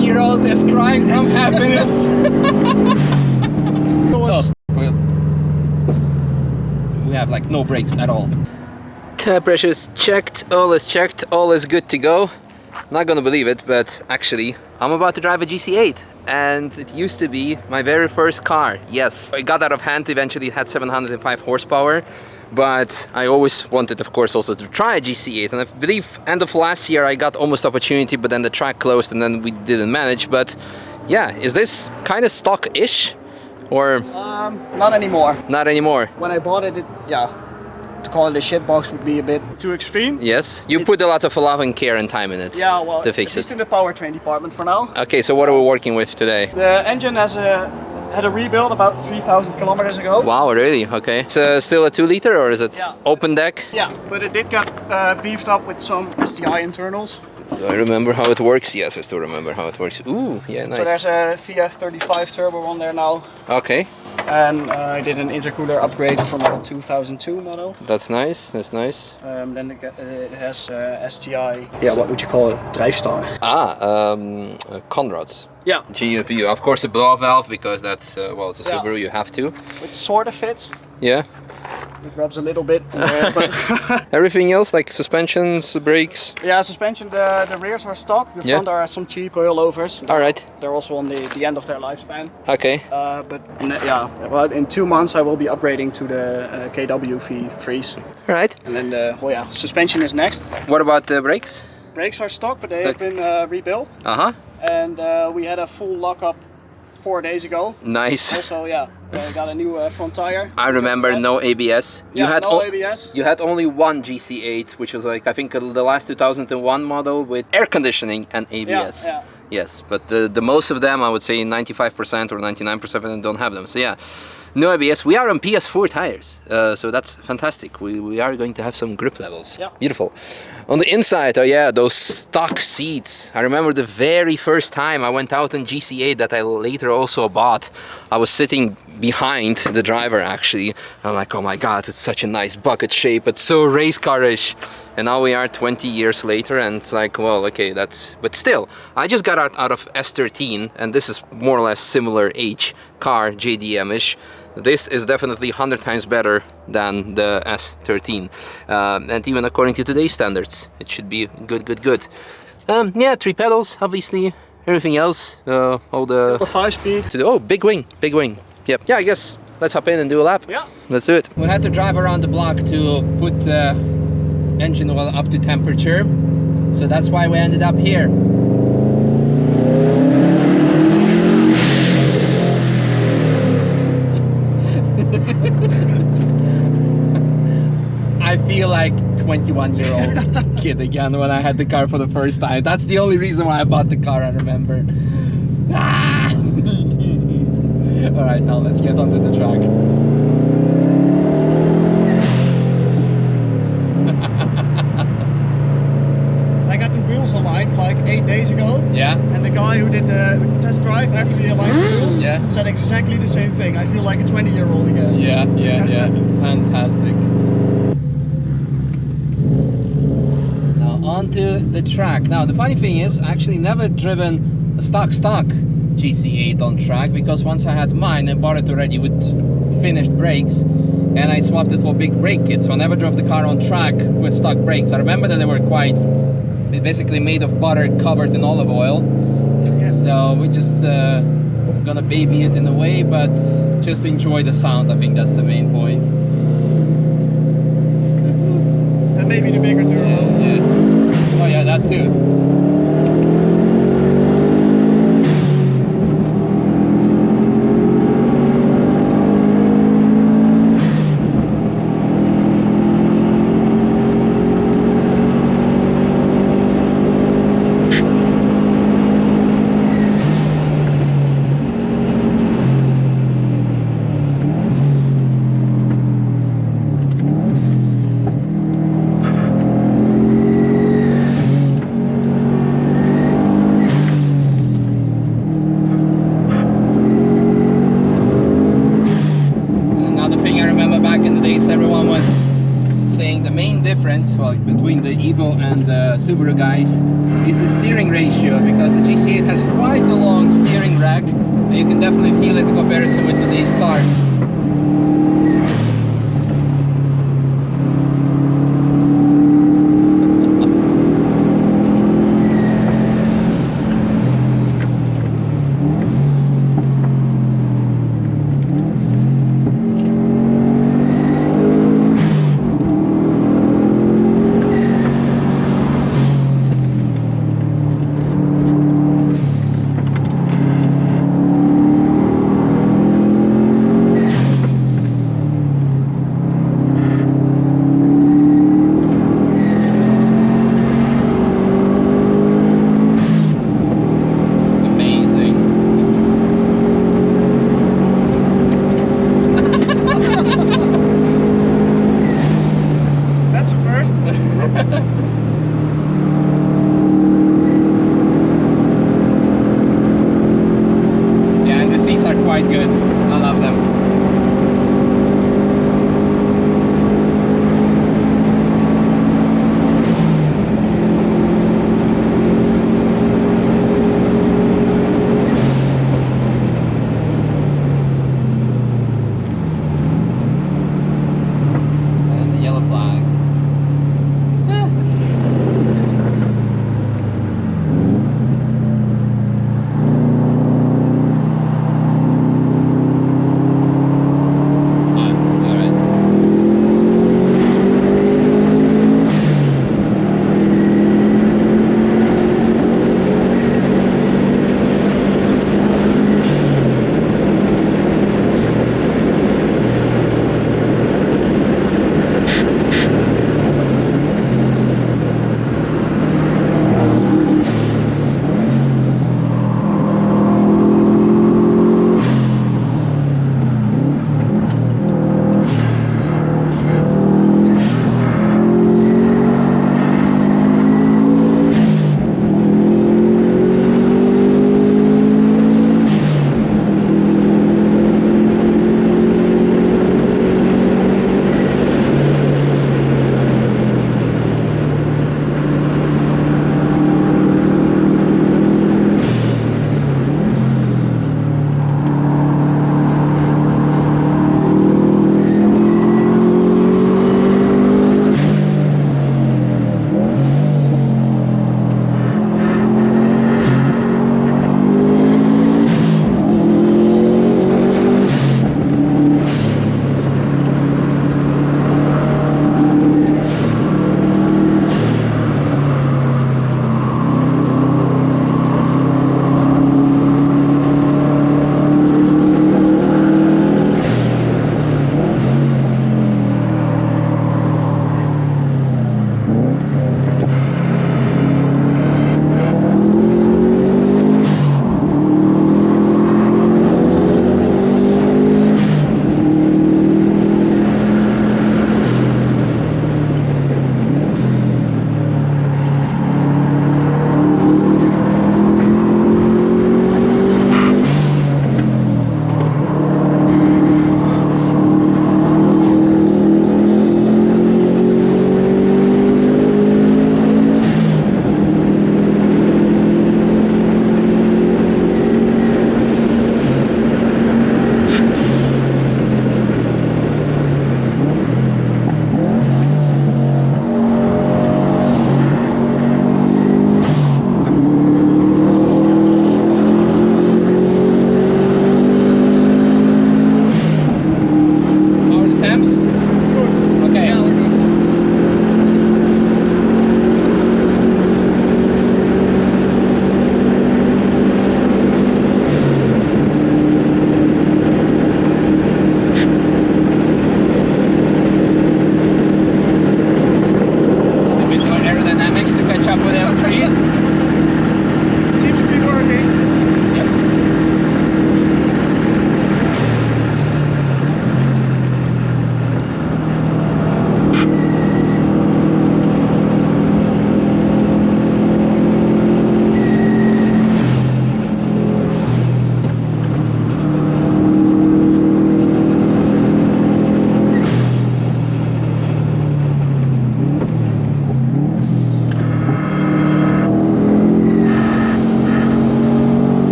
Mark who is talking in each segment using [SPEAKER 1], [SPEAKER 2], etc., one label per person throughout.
[SPEAKER 1] 21-year-old is crying from happiness. We have like no brakes at all. Tire pressure is checked, all is checked, all is good to go. Not gonna believe it, but actually I'm about to drive a GC8, and it used to be my very first car. Yes, it got out of hand eventually. It had 705 horsepower, but I always wanted, of course, also to try a GC8, and I believe end of last year I got almost opportunity, but then the track closed and then we didn't manage. But yeah, is this kind of stock-ish? Or
[SPEAKER 2] not anymore.
[SPEAKER 1] Not anymore.
[SPEAKER 2] When I bought it, yeah, to call it a shit box would be a bit too extreme.
[SPEAKER 1] Yes, you put a lot of love and care and time in it.
[SPEAKER 2] Yeah, well,
[SPEAKER 1] to fix
[SPEAKER 2] at least
[SPEAKER 1] it.
[SPEAKER 2] in the powertrain department for now.
[SPEAKER 1] Okay, so what are we working with today?
[SPEAKER 2] The engine had a rebuild about 3,000 kilometers ago.
[SPEAKER 1] Wow, really? Okay. It's still a 2-liter, or is it open deck?
[SPEAKER 2] Yeah, but it did get beefed up with some STI internals.
[SPEAKER 1] Do I remember how it works? Yes, I still remember how it works. Ooh, yeah, nice.
[SPEAKER 2] So there's a VF35 turbo on there now.
[SPEAKER 1] Okay.
[SPEAKER 2] And I did an intercooler upgrade from a 2002 model.
[SPEAKER 1] That's nice, that's nice.
[SPEAKER 2] Then it has STI, yeah, what would you call it? Drijfstar.
[SPEAKER 1] Conrad's.
[SPEAKER 2] Yeah.
[SPEAKER 1] GPU, of course a blow valve, because that's, well, it's a Subaru, you have to.
[SPEAKER 2] It sort of fits.
[SPEAKER 1] Yeah.
[SPEAKER 2] It rubs a little bit. But
[SPEAKER 1] everything else, like suspensions, brakes?
[SPEAKER 2] Yeah, suspension, the rears are stock. The front are some cheap coilovers.
[SPEAKER 1] Alright.
[SPEAKER 2] They're also on the end of their lifespan.
[SPEAKER 1] Okay.
[SPEAKER 2] But yeah, well, in 2 months I will be upgrading to the KW V3s.
[SPEAKER 1] Alright.
[SPEAKER 2] And then well, yeah, suspension is next.
[SPEAKER 1] What about the brakes?
[SPEAKER 2] Brakes are stock, but they have been rebuilt.
[SPEAKER 1] Uh-huh.
[SPEAKER 2] And we had a full lockup 4 days ago.
[SPEAKER 1] Nice.
[SPEAKER 2] Also, yeah, got a new front tire.
[SPEAKER 1] I remember no ABS.
[SPEAKER 2] You had no ABS.
[SPEAKER 1] You had only one GC8, which was like, I think, the last 2001 model with air conditioning and ABS.
[SPEAKER 2] Yeah.
[SPEAKER 1] Yes, but the most of them, I would say 95% or 99% of them don't have them. So yeah, no ABS. We are on PS4 tires, so that's fantastic. We are going to have some grip levels.
[SPEAKER 2] Yeah.
[SPEAKER 1] Beautiful. On the inside, oh yeah, those stock seats. I remember the very first time I went out in GC8 that I later also bought. I was sitting behind the driver actually. I'm like, oh my god, it's such a nice bucket shape. It's so race car-ish. And now we are 20 years later, and it's like, well, okay, that's... But still, I just got out of S13, and this is more or less similar age car, JDM-ish. This is definitely 100 times better than the S13. And even according to today's standards, it should be good. Yeah, 3 pedals, obviously. Everything else, all the...
[SPEAKER 2] Still a 5-speed.
[SPEAKER 1] Oh, big wing. Yep. Yeah, I guess let's hop in and do a lap.
[SPEAKER 2] Yeah.
[SPEAKER 1] Let's do it. We had to drive around the block to put engine oil up to temperature. So that's why we ended up here. I feel like 21-year-old kid again when I had the car for the first time. That's the only reason why I bought the car, I remember. Ah! Alright, now let's get onto the track.
[SPEAKER 2] I got the wheels aligned like 8 days ago.
[SPEAKER 1] Yeah.
[SPEAKER 2] And the guy who did the test drive after we aligned the wheels said exactly the same thing. I feel like a 20-year-old again.
[SPEAKER 1] Yeah. Fantastic. Now onto the track. Now the funny thing is, I actually never driven a stock GC8 on track, because once I had mine, I bought it already with finished brakes, and I swapped it for big brake kit, so I never drove the car on track with stock brakes. I remember that they were basically made of butter covered in olive oil. Yeah. So we just gonna baby it in a way, but just enjoy the sound. I think that's the main point.
[SPEAKER 2] And maybe the bigger turbo.
[SPEAKER 1] Yeah. Oh yeah, that too. saying, the main difference, well, between the Evo and the Subaru guys is the steering ratio, because the GC8 has quite a long steering rack. You can definitely feel it in comparison with today's cars.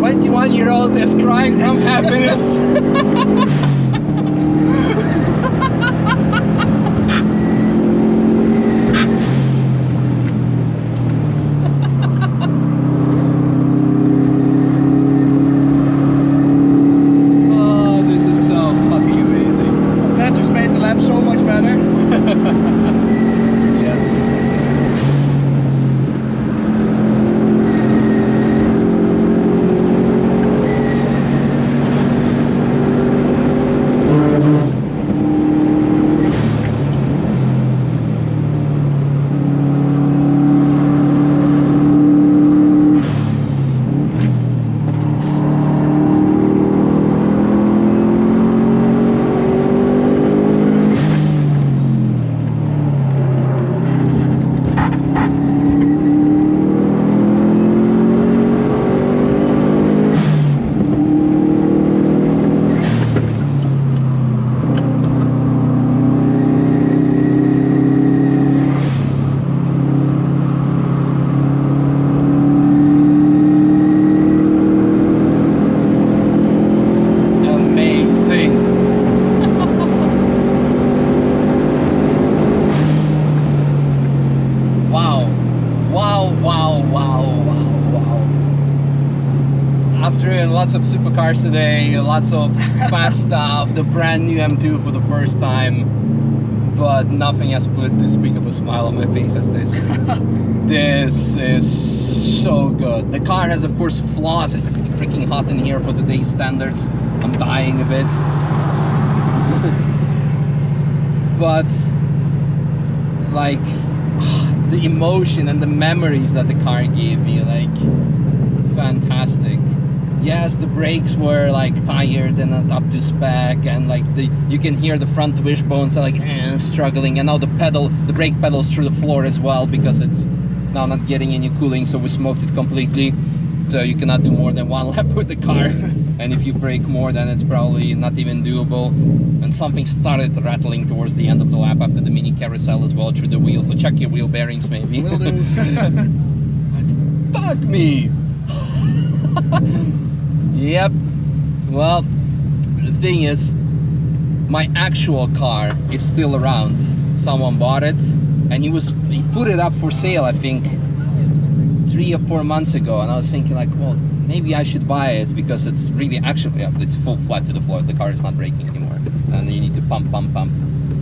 [SPEAKER 1] 21-year-old is crying from happiness. Oh, this is so fucking amazing.
[SPEAKER 2] That just made the lap so much better.
[SPEAKER 1] Yes. I've driven lots of supercars today, lots of fast stuff, the brand new M2 for the first time, but nothing has put this big of a smile on my face as this. This is so good. The car has, of course, flaws. It's freaking hot in here for today's standards. I'm dying a bit. But, like, the emotion and the memories that the car gave me, like, fantastic. Yes, the brakes were like tired and not up to spec, and like you can hear the front wishbones are like struggling, and now the brake pedals through the floor as well, because it's now not getting any cooling, so we smoked it completely. So you cannot do more than one lap with the car, and if you brake more, then it's probably not even doable. And something started rattling towards the end of the lap after the mini carousel as well through the wheels, so check your wheel bearings maybe.
[SPEAKER 2] Will do.
[SPEAKER 1] Fuck me. Yep. Well, the thing is, my actual car is still around. Someone bought it, and he put it up for sale, I think 3 or 4 months ago, and I was thinking like, well, maybe I should buy it, because it's really actually, yeah, it's full flat to the floor. The car is not braking anymore, and you need to pump.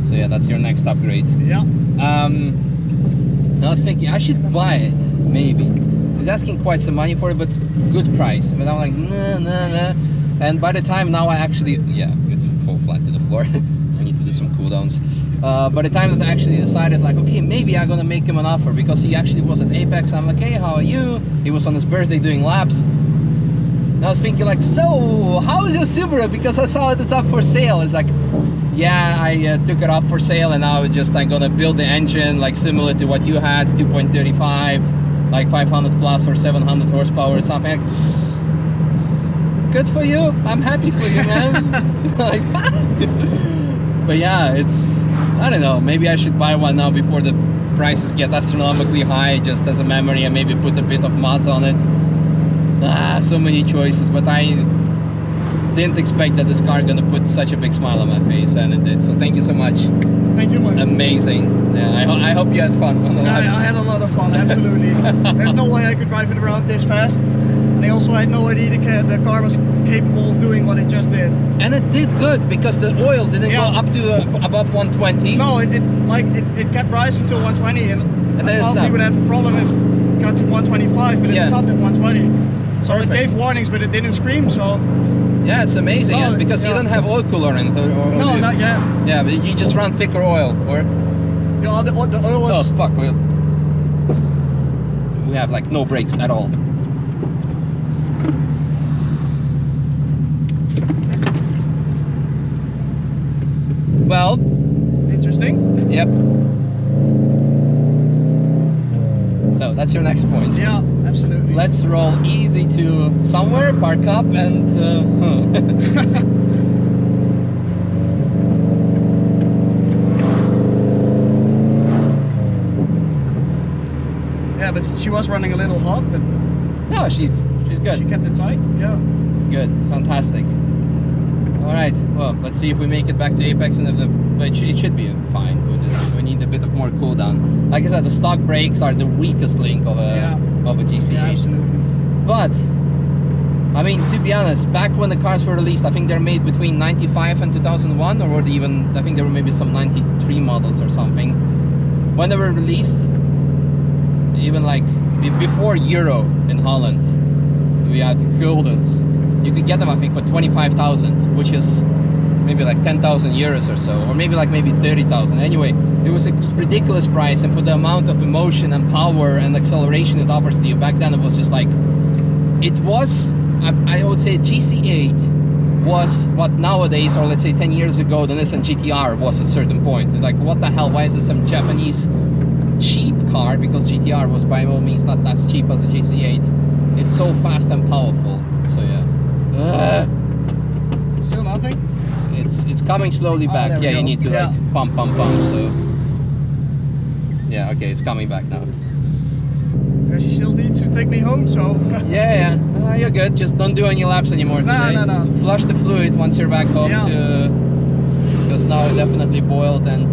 [SPEAKER 1] So yeah, that's your next upgrade.
[SPEAKER 2] Yeah.
[SPEAKER 1] And I was thinking I should buy it, maybe. He was asking quite some money for it, but good price. But I'm like, nah. And by the time now I actually, yeah, it's full flat to the floor. I need to do some cool downs. By the time that I actually decided, like, okay, maybe I'm gonna make him an offer, because he actually was at Apex. I'm like, hey, how are you? He was on his birthday doing laps. And I was thinking like, so how is your Subaru? Because I saw it's up for sale. It's like, yeah, I took it off for sale, and now I'm gonna build the engine like similar to what you had, 2.35. like 500 plus or 700 horsepower or something. Good for you. I'm happy for you, man. Like, but yeah, it's, I don't know, maybe I should buy one now before the prices get astronomically high, just as a memory, and maybe put a bit of mods on it. So many choices, but I didn't expect that this car gonna put such a big smile on my face, and it did. So thank you so much.
[SPEAKER 2] Thank you, man.
[SPEAKER 1] Amazing. Yeah, I hope you had fun on the
[SPEAKER 2] Yeah,
[SPEAKER 1] lap.
[SPEAKER 2] I had a lot of fun, absolutely. There's no way I could drive it around this fast. And I also had no idea the car was capable of doing what it just did.
[SPEAKER 1] And it did good, because the oil didn't go up to above 120.
[SPEAKER 2] No, it kept rising till 120, and I thought we would have a problem if it got to 125, but it stopped at 120. So Perfect. It gave warnings, but it didn't scream, so...
[SPEAKER 1] Yeah, it's amazing, because you don't have oil cooler in it, or
[SPEAKER 2] no, not yet.
[SPEAKER 1] Yeah, but you just run thicker oil, or...
[SPEAKER 2] Yeah, the oil was...
[SPEAKER 1] Oh, fuck, we have like no brakes at all. Well...
[SPEAKER 2] Interesting.
[SPEAKER 1] Yep. So, that's your next point.
[SPEAKER 2] Yeah, absolutely.
[SPEAKER 1] Let's roll easy to somewhere, park up, and...
[SPEAKER 2] Yeah, but she was running a little hot, but...
[SPEAKER 1] No, she's She's good.
[SPEAKER 2] She kept it tight. Yeah.
[SPEAKER 1] Good. Fantastic. All right. Well, let's see if we make it back to Apex, and if it should be fine. We need a bit of more cool down. Like I said, the stock brakes are the weakest link of a GC8.
[SPEAKER 2] Yeah, absolutely.
[SPEAKER 1] But I mean, to be honest, back when the cars were released, I think they're made between 95 and 2001, or were they even, I think there were maybe some 93 models or something. When they were released, even like before Euro in Holland, we had Giggles. You could get them, I think, for 25,000, which is maybe like 10,000 euros or so, or maybe 30,000. Anyway, it was a ridiculous price, and for the amount of emotion and power and acceleration it offers to you, back then it was just like, it was, I would say GC8 was what nowadays, or let's say 10 years ago, the Nissan GTR was at a certain point. Like, what the hell, why is this some Japanese cheap car? Because GTR was by no means not as cheap as a GC8. It's so fast and powerful, so yeah.
[SPEAKER 2] Still nothing?
[SPEAKER 1] It's coming slowly back. Yeah, you need to like pump, so yeah, okay, it's coming back now.
[SPEAKER 2] She still needs to take me home, so
[SPEAKER 1] yeah, you're good. Just don't do any laps anymore today.
[SPEAKER 2] No.
[SPEAKER 1] Flush the fluid once you're back home, because now it definitely boiled, and